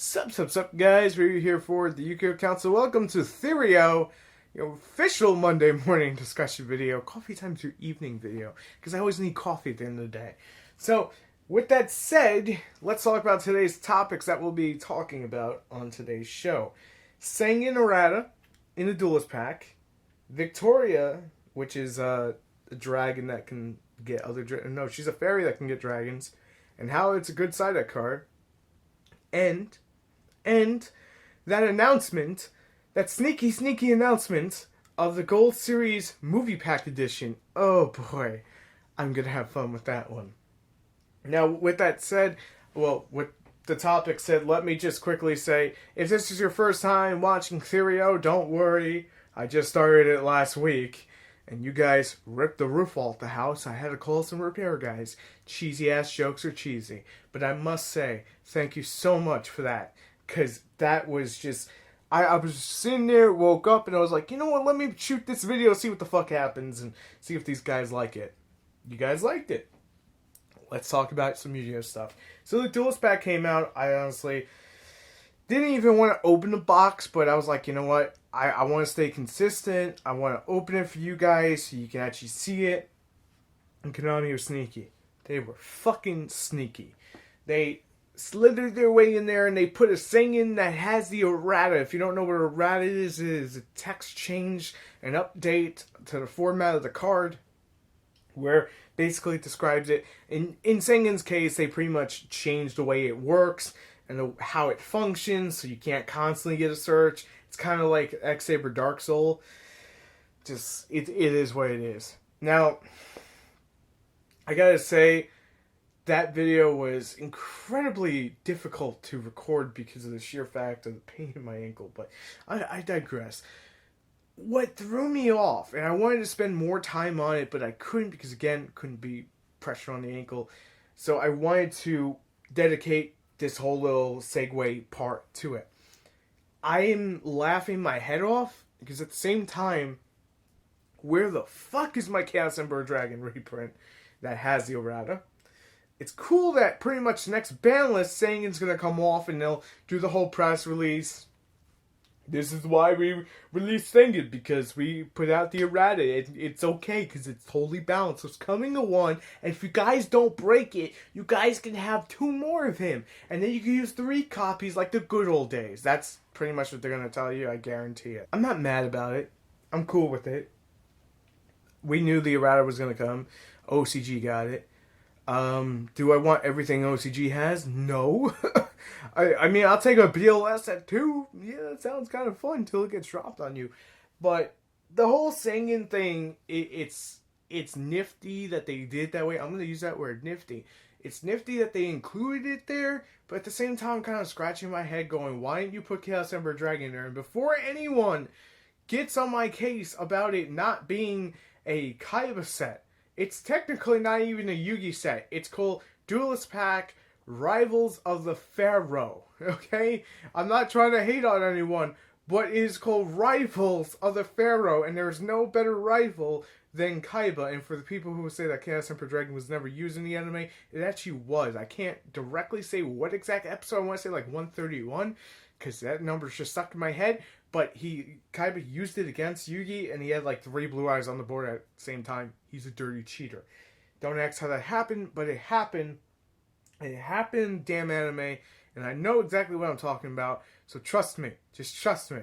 Sup, guys? We're here for the Yugioh Council. Welcome to Therio, your official Monday morning discussion video. Coffee time to your evening video, because I always need coffee at the end of the day. So, with that said, let's talk about today's topics that we'll be talking about on today's show. Sangan Errata in the Duelist Pack. Victoria, which is a dragon that can get other no, she's a fairy that can get dragons. And how it's a good side deck card. And that announcement, that sneaky announcement of the Gold Series Movie Pack Edition. Oh boy, I'm gonna have fun with that one. Now, with that said, with the topic said, let me just quickly say, if this is your first time watching Therio, don't worry. I just started it last week. And you guys ripped the roof off the house. I had to call some repair guys. Cheesy ass jokes are cheesy. But I must say, thank you so much for that. Because that was just... I was sitting there, woke up, and I was like, you know what, let me shoot this video, see what the fuck happens, and see if these guys like it. You guys liked it. Let's talk about some Yugioh stuff. So the Duelist Pack came out. I honestly didn't even want to open the box, but I was like, you know what? I want to stay consistent. I want to open it for you guys so you can actually see it. And Konami was sneaky. They were fucking sneaky. They slithered their way in there and they put a Sangan that has the errata. If you don't know what errata is, it is a text change, an update to the format of the card, where basically it describes it. In Sangan's case, they pretty much changed the way it works and how it functions, so you can't constantly get a search. It's kind of like X-Saber Dark Soul. Just, it is what it is. Now, I gotta say, that video was incredibly difficult to record because of the sheer fact of the pain in my ankle, but I digress. What threw me off, and I wanted to spend more time on it, but I couldn't because, again, couldn't be pressure on the ankle. So I wanted to dedicate this whole little segue part to it. I am laughing my head off because at the same time, where the fuck is my Chaos Emperor Dragon reprint that has the errata? It's cool that pretty much the next ban list, Sangan's gonna come off and they'll do the whole press release. This is why we released Sangan, because we put out the errata. It's okay, because it's totally balanced. So it's coming to one, and if you guys don't break it, you guys can have 2 more of him. And then you can use 3 copies like the good old days. That's pretty much what they're going to tell you, I guarantee it. I'm not mad about it. I'm cool with it. We knew the errata was going to come. OCG got it. Do I want everything OCG has? No. I mean, I'll take a BLS at 2. Yeah, that sounds kind of fun until it gets dropped on you. But the whole Sangan thing, it's nifty that they did it that way. I'm going to use that word, nifty. It's nifty that they included it there, but at the same time, I'm kind of scratching my head going, why didn't you put Chaos Emperor Dragon there? And before anyone gets on my case about it not being a Kaiba set, it's technically not even a Yugi set. It's called Duelist Pack Rivals of the Pharaoh. Okay? I'm not trying to hate on anyone, but it is called Rivals of the Pharaoh, and there's no better rival than Kaiba. And for the people who say that Chaos Emperor Dragon was never used in the anime, it actually was. I can't directly say what exact episode. I want to say like 131, because that number's just stuck in my head. But Kaiba used it against Yugi, and he had like 3 blue eyes on the board at the same time. He's a dirty cheater. Don't ask how that happened, but it happened. It happened, damn anime, and I know exactly what I'm talking about. So trust me, just trust me.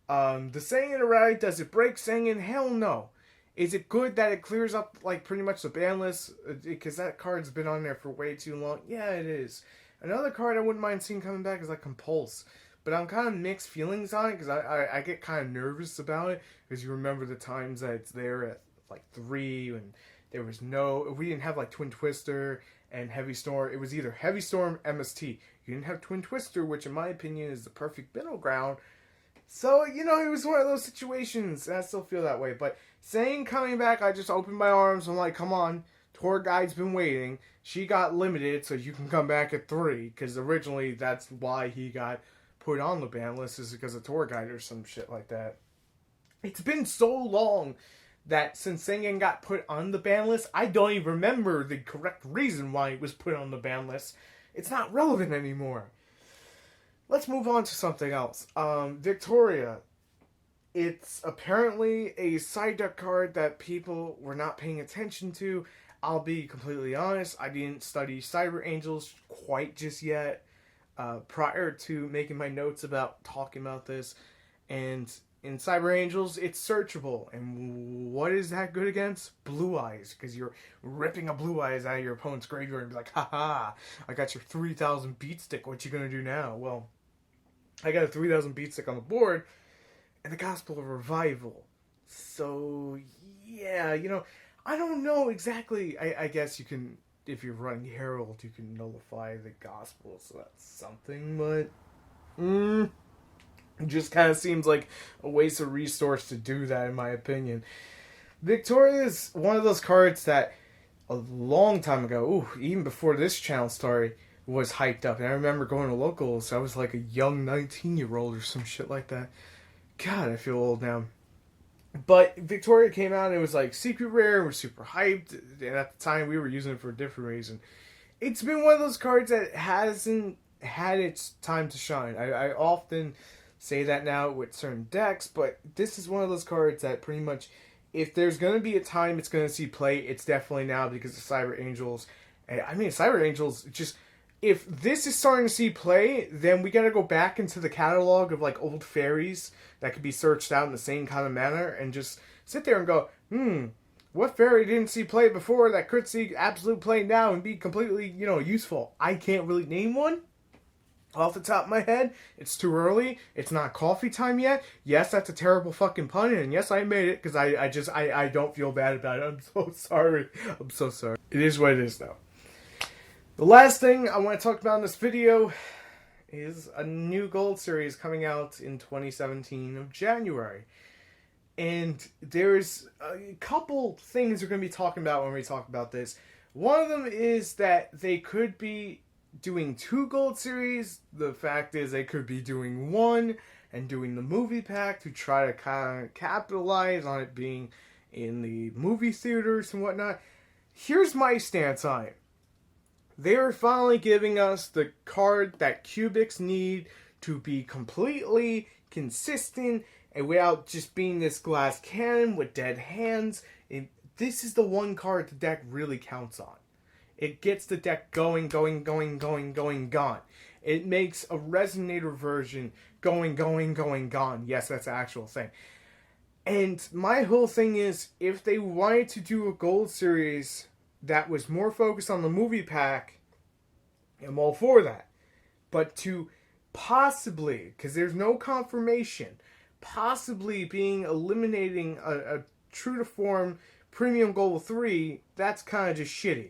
The Sangan errata, does it break Sangan? Hell no. Is it good that it clears up like pretty much the ban list? Because that card's been on there for way too long. Yeah, it is. Another card I wouldn't mind seeing coming back is like Compulse. But I'm kind of mixed feelings on it because I get kind of nervous about it. Because you remember the times that it's there at like 3 and there was we didn't have like Twin Twister and Heavy Storm. It was either Heavy Storm, MST. You didn't have Twin Twister, which in my opinion is the perfect battleground. So, you know, it was one of those situations, and I still feel that way. But saying coming back, I just opened my arms. I'm like, come on, tour guide's been waiting. She got limited, so you can come back at 3. Because originally, that's why he got put on the ban list, is because of tour guide or some shit like that. It's been so long that since Sangan got put on the ban list, I don't even remember the correct reason why it was put on the ban list. It's not relevant anymore. let's move on to something else. Victoria. It's apparently a side deck card that people were not paying attention to. I'll be completely honest, I didn't study Cyber Angels quite just yet prior to making my notes about talking about this. And in Cyber Angels, it's searchable. And what is that good against? Blue Eyes. Because you're ripping a Blue Eyes out of your opponent's graveyard and be like, haha, I got your 3,000 beat stick. What you gonna do now? Well, I got a 3,000 beat stick on the board and the Gospel of Revival. So, yeah, I don't know exactly. I guess you can, if you're running Herald, you can nullify the Gospel, so that's something, but it just kind of seems like a waste of resource to do that, in my opinion. Victoria is one of those cards that a long time ago, even before this channel started, was hyped up. And I remember going to locals, I was like a young 19-year-old or some shit like that. God, I feel old now. But Victoria came out and it was like secret rare, we're super hyped, and at the time we were using it for a different reason. It's been one of those cards that hasn't had its time to shine. I often say that now with certain decks, but this is one of those cards that pretty much, if there's going to be a time it's going to see play, it's definitely now because of Cyber Angels. I mean, Cyber Angels, just, if this is starting to see play, then we gotta go back into the catalog of like old fairies that could be searched out in the same kind of manner and just sit there and go, what fairy didn't see play before that could see absolute play now and be completely, useful? I can't really name one off the top of my head. It's too early. It's not coffee time yet. Yes, that's a terrible fucking pun, and yes, I made it because I don't feel bad about it. I'm so sorry. I'm so sorry. It is what it is, though. The last thing I want to talk about in this video is a new Gold Series coming out in 2017 of January. And there's a couple things we're going to be talking about when we talk about this. One of them is that they could be doing 2 Gold Series. The fact is they could be doing 1 and doing the movie pack to try to kind of capitalize on it being in the movie theaters and whatnot. Here's my stance on it. They are finally giving us the card that Cubics need to be completely consistent and without just being this glass cannon with dead hands. This is the one card the deck really counts on. It gets the deck going. It makes a Resonator version going, gone. Yes, that's an actual thing. And my whole thing is, if they wanted to do a Gold Series that was more focused on the movie pack, I'm all for that. But to possibly, because there's no confirmation, possibly being eliminating a true to form premium Gold 3, that's kind of just shitty.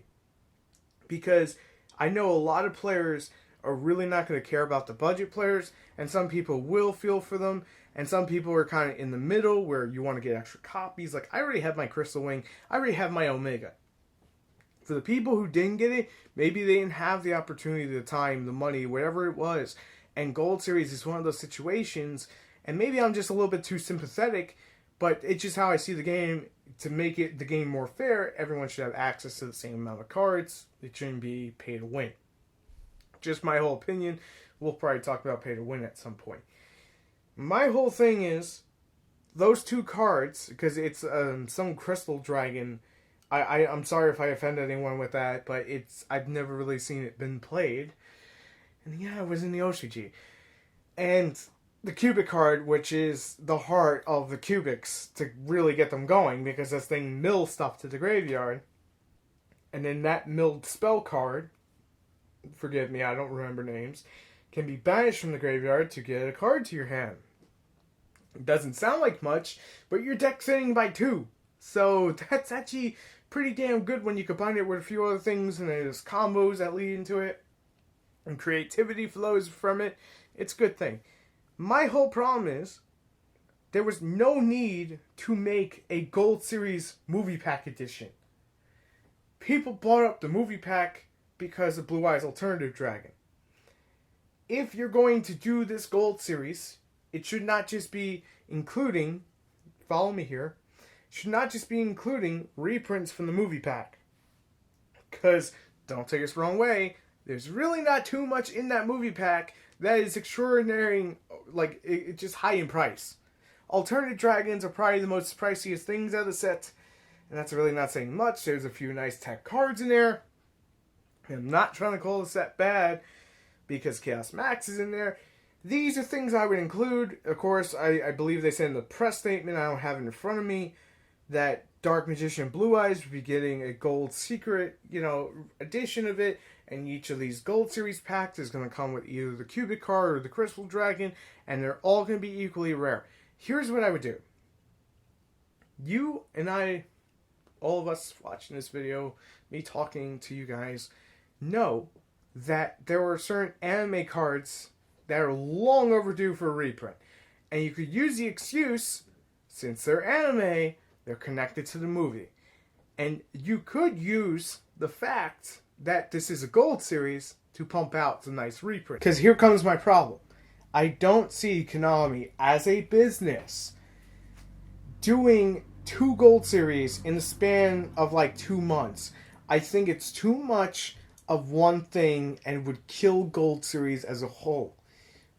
Because I know a lot of players are really not going to care about the budget players, and some people will feel for them, and some people are kind of in the middle where you want to get extra copies. Like, I already have my Crystal Wing, I already have my Omega. For the people who didn't get it, maybe they didn't have the opportunity, the time, the money, whatever it was. And Gold Series is one of those situations, and maybe I'm just a little bit too sympathetic, but it's just how I see the game. To make it the game more fair, everyone should have access to the same amount of cards. It shouldn't be pay to win. Just my whole opinion. We'll probably talk about pay to win at some point. My whole thing is, those 2 cards, because it's some Crystal Dragon. I'm sorry if I offended anyone with that, but I've never really seen it been played. And yeah, it was in the OCG. And the Cubic card, which is the heart of the Cubics to really get them going, because this thing mills stuff to the graveyard. And then that milled spell card, forgive me, I don't remember names, can be banished from the graveyard to get a card to your hand. It doesn't sound like much, but your deck's thinning by 2. So that's actually pretty damn good when you combine it with a few other things, and there's combos that lead into it, and creativity flows from it. It's a good thing. My whole problem is, there was no need to make a Gold Series movie pack edition. People bought up the movie pack because of Blue Eyes Alternative Dragon. If you're going to do this Gold Series, it should not just be including, follow me here, should not just be including reprints from the movie pack. Because, don't take us the wrong way, there's really not too much in that movie pack that is extraordinary, like, it's just high in price. Alternate dragons are probably the most priciest things out of the set, and that's really not saying much. There's a few nice tech cards in there. I'm not trying to call the set bad, because Chaos Max is in there. These are things I would include. Of course, I believe they said in the press statement, I don't have it in front of me, that Dark Magician Blue Eyes would be getting a gold secret, edition of it. And each of these gold series packs is going to come with either the cubic card or the crystal dragon. And they're all going to be equally rare. Here's what I would do. You and I, all of us watching this video, me talking to you guys, know that there are certain anime cards that are long overdue for a reprint. And you could use the excuse, since they're anime, they're connected to the movie. And you could use the fact that this is a gold series to pump out some nice reprints. Because here comes my problem. I don't see Konami as a business doing 2 gold series in the span of like 2 months. I think it's too much of one thing and would kill gold series as a whole.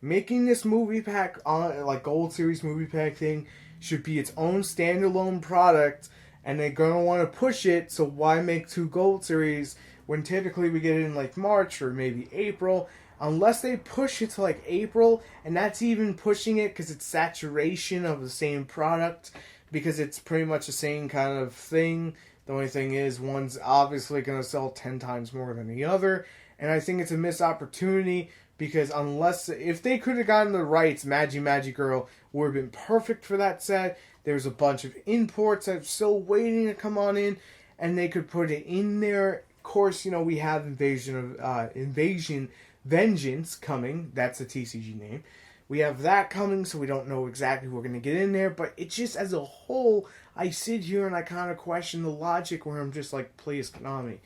Making this movie pack, like gold series movie pack thing, should be its own standalone product, and they're going to want to push it, so why make 2 gold series when typically we get it in like March or maybe April, unless they push it to like April, and that's even pushing it because it's saturation of the same product, because it's pretty much the same kind of thing. The only thing is, one's obviously going to sell 10 times more than the other, and I think it's a missed opportunity, because if they could have gotten the rights, Magi Girl would have been perfect for that set. There's a bunch of imports that are still waiting to come on in, and they could put it in there. Of course, we have Invasion Vengeance coming. That's the TCG name. We have that coming, so we don't know exactly what we're going to get in there. But it's just, as a whole, I sit here and I kind of question the logic, where I'm just like, please, Konami,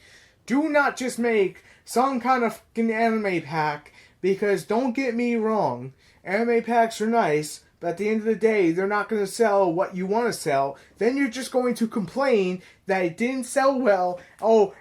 do not just make some kind of fucking anime pack, because don't get me wrong, anime packs are nice, but at the end of the day, they're not going to sell what you want to sell. Then you're just going to complain that it didn't sell well,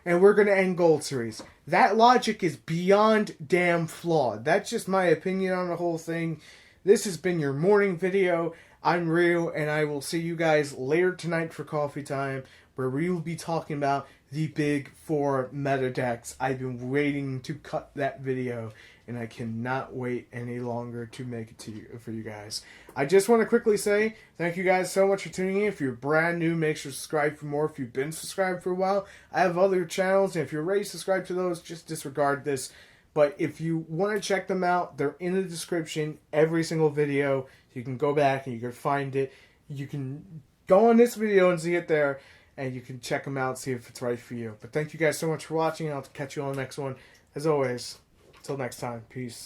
and we're going to end gold series. That logic is beyond damn flawed. That's just my opinion on the whole thing. This has been your morning video. I'm Ryu, and I will see you guys later tonight for coffee time, where we will be talking about the big 4 meta decks. I've been waiting to cut that video, and I cannot wait any longer to make it for you guys. I just want to quickly say thank you guys so much for tuning in. If you're brand new, make sure to subscribe for more. If you've been subscribed for a while, I have other channels, and if you're already subscribed to those, just disregard this. But if you want to check them out, they're in the description, every single video. You can go back and you can find it. You can go on this video and see it there, and you can check them out, see if it's right for you. But thank you guys so much for watching, and I'll catch you on the next one. As always, until next time, peace.